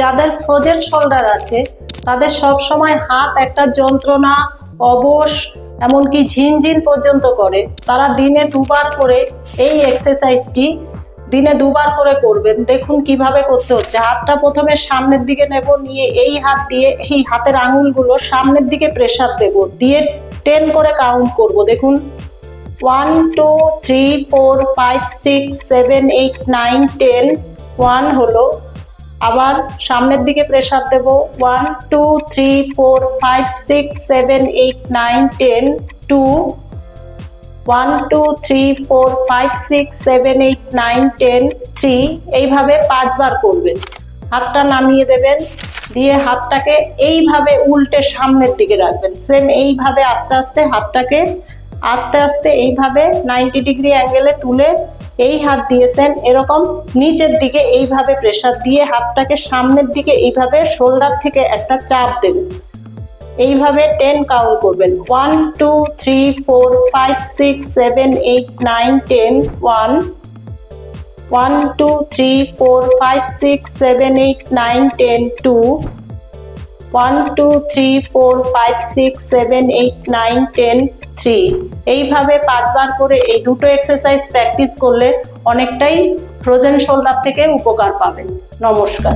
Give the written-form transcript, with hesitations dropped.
যাদের frozen shoulder আছে তাদের সব সময় হাত একটা যন্ত্রণা, অবশ, এমনকি ঝিনঝিন পর্যন্ত করে। তারা দিনে দুবার করে এই এক্সারসাইজটি করবেন। দেখুন কিভাবে করতে হচ্ছে। হাতটা প্রথমে সামনের দিকে নেব, নিয়ে এই হাত দিয়ে এই হাতের আঙুলগুলো সামনের দিকে প্রেসার দেব, দিয়ে 10 করে কাউন্ট করব। দেখুন 1 2 3 4 5 6 7 8 9 10। 1 হলো। আবার সামনের দিকে প্রেসার দেব 1 2 3 4 5 6 7 8 9 10। 2 1 2 3 4 5 6 7 8 9 10 3। এইভাবে 5 বার করবেন। হাতটা নামিয়ে দেবেন, দিয়ে হাতটাকে এইভাবে উল্টে সামনের দিকে রাখবেন। সেম এইভাবে আস্তে আস্তে হাতটাকে এইভাবে 90 ডিগ্রি অ্যাঙ্গেলে তুলে এই হাত দিয়েছেন এরকম নিচের দিকে এইভাবে প্রেসার দিয়ে হাতটাকে সামনের দিকে এইভাবে শোল্ডার থেকে একটা চাপ দেবেন। এইভাবে 10 কাউন্ট করবেন। 1 2 3 4 5 6 7 8 9 10। 1 1 2 3 4 5 6 7 8 9 10। 2 1 2 3 4 5 6 7 8 9 10। 3। এইভাবে 5 বার করে এই দুটো এক্সারসাইজ প্র্যাকটিস করলে অনেকটাই ফ্রোজেন শোল্ডার থেকে উপকার পাবেন। নমস্কার।